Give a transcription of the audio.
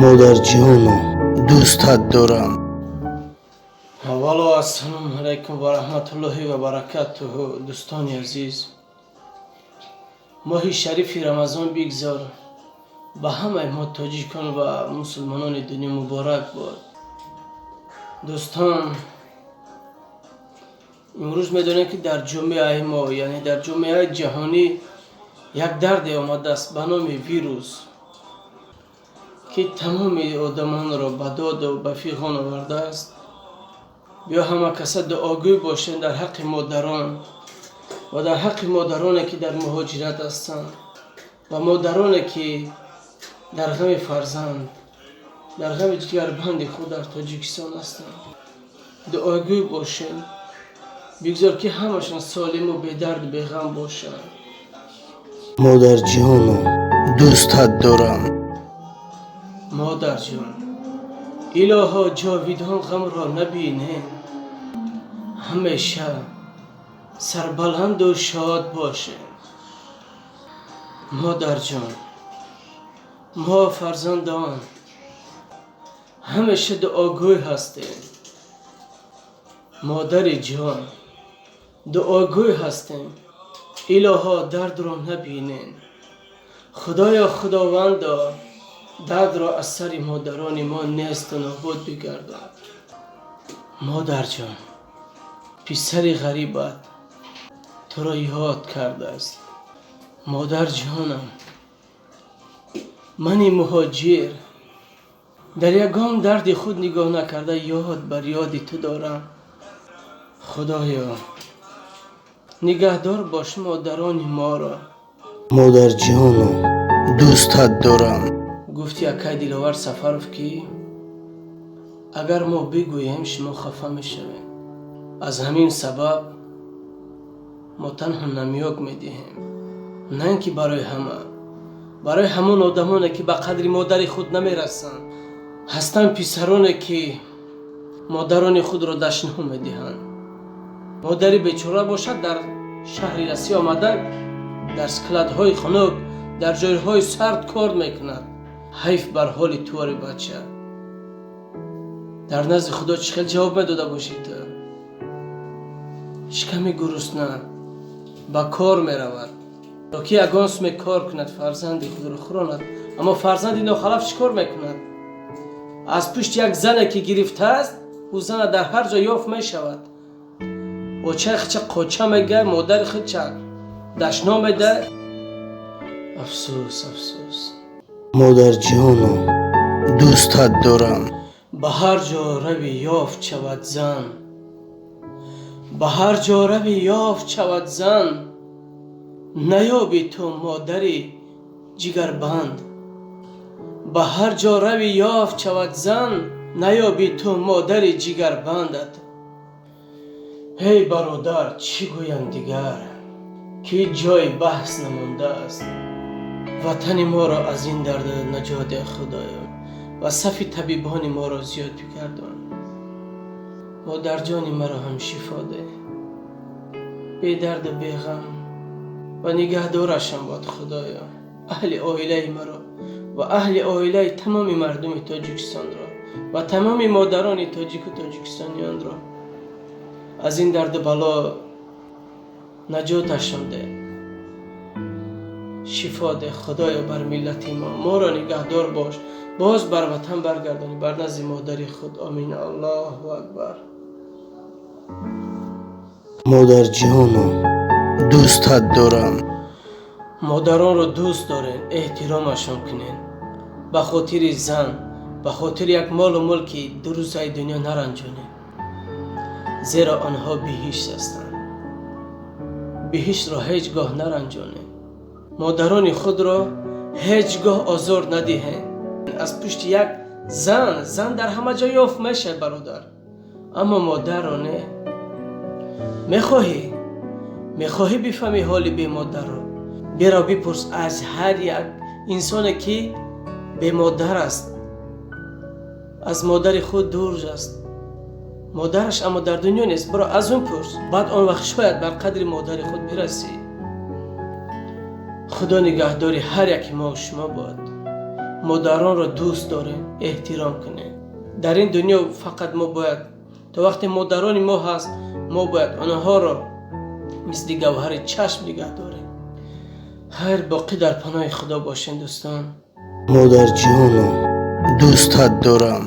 مادر جانم دوستت دارم. والله السلام علیکم و رحمت الله و برکاته. دوستان عزیز، ماه شریف رمضان بگذار به همه ما تاجیکان و مسلمانان دنیا مبارک باد. دوستان، امروز میدونید که در جامعه ما، یعنی در جامعه جهانی، یک درد آمده است به نام ویروس که تمام آدمان را به داد و به فیغان آورده است. بیا همه کسا دعاگوی باشند در حق مادران و در حق مادرانی که در مهاجرت هستند و مادرانی که در غم فرزند، در غم جگربند خود در تاجیکستان هستند. دعاگوی باشند، بگذار که همشان سالم و به درد به غم باشند. مادر جانم دوستت دارم. مادر جان، الها جاویدان غم را نبینه، همیشه سربلند و شاد باشه. مادر جان، ما فرزندان همیشه دعاگوی هستیم. مادر جان، دعاگوی هستیم الها درد را نبینین. خدایا خداوندا درد را از سر مادران ما نیست و نابود بگردان. مادر جان، پسر غریبت تو را یاد کرده است. مادر جانم، من مهاجر در یگان درد خود نگاه نکرده یاد بر یاد تو دارم. خدایا نگهدار باش مادران ما را. مادر جانم دوستت دارم. گفتی اکای دلوار سفرف که اگر ما بگوییم شما خفه میشویم، از همین سبب ما تنها نمیاک میدهیم، نه اینکه برای همه، برای همون آدمانی که به قدر مادر خود نمیرسند. هستن پسرانی که مادران خود را دشنام میدهند. مادری بیچاره باشد در شهر رسی آمده در سکلت‌های خنک در جایهای سرد کار میکند. حیف بر حال توار بچه. در نزد خدا چقدر جواب میداده باشید؟ شکمی گرسنه با کار میرود تا که اگانس می کار کند فرزند خود را خوراند، اما فرزند ناخلف چیکار میکند؟ از پشت یک زن که گرفته است، او زن در هر جا یافت میشود. او چه قوچه میگه، مادر خود چه دشنا میده. افسوس افسوس. مادر جانم دوستت دارم. به هر جا روی یافت شود زن، به هر جا روی یافت شود زن، نیابی تو مادری جگربند. به هر جا روی یافت شود زن، نیابی تو مادری جگربندت. هی برادر چی گویم دیگر که جای بحث نمانده است. وطن ما را از این درد نجات خدایا و صف طبیبان ما را زیاد بگردان. مادر جان مرا هم شفا ده، بی درد و بی غم و نگهدارشان باد خدایا. اهل عائله مرا و اهل عائله تمام مردم تاجیکستان را و تمام مادران تاجیک و تاجیکستانیان را از این درد بلا نجاتشان ده، شفا ده خدایا. بر ملت ما را نگهدار باش، باز بر وطن برگردانی، بر نزد مادر خود. آمین. الله اکبر. مادر جانم دوستت دارم. مادران را دوست دارین، احترامشان کنین. به خاطر زن، به خاطر یک مال و ملکی دو روزه دنیا نرنجانین، زیرا آنها بهشت هستند. بهشت را هیچگاه نرنجانین. مادران خود را هیچگاه آزار ندهین. از پشت یک زن در همه جا یافت میشه برادر، اما مادرانه میخواهی بفهمی حال بی مادر را، برو بپرس از هر یک انسانی که بی مادر است، از مادر خود دور است، مادرش اما در دنیا نیست. برو از اون پرس، بعد آن وقت شاید بر قدر مادر خود برسی. خدا نگهداری هر یک ما و شما باد. مادران را دوست داریم، احترام کنیم. در این دنیا فقط ما باید تا وقتی مادران ما هست ما باید آنها را مثل گوهر چشم نگه داریم. خیر، باقی در پناه خدا باشین دوستان. مادر جانم دوستت دارم.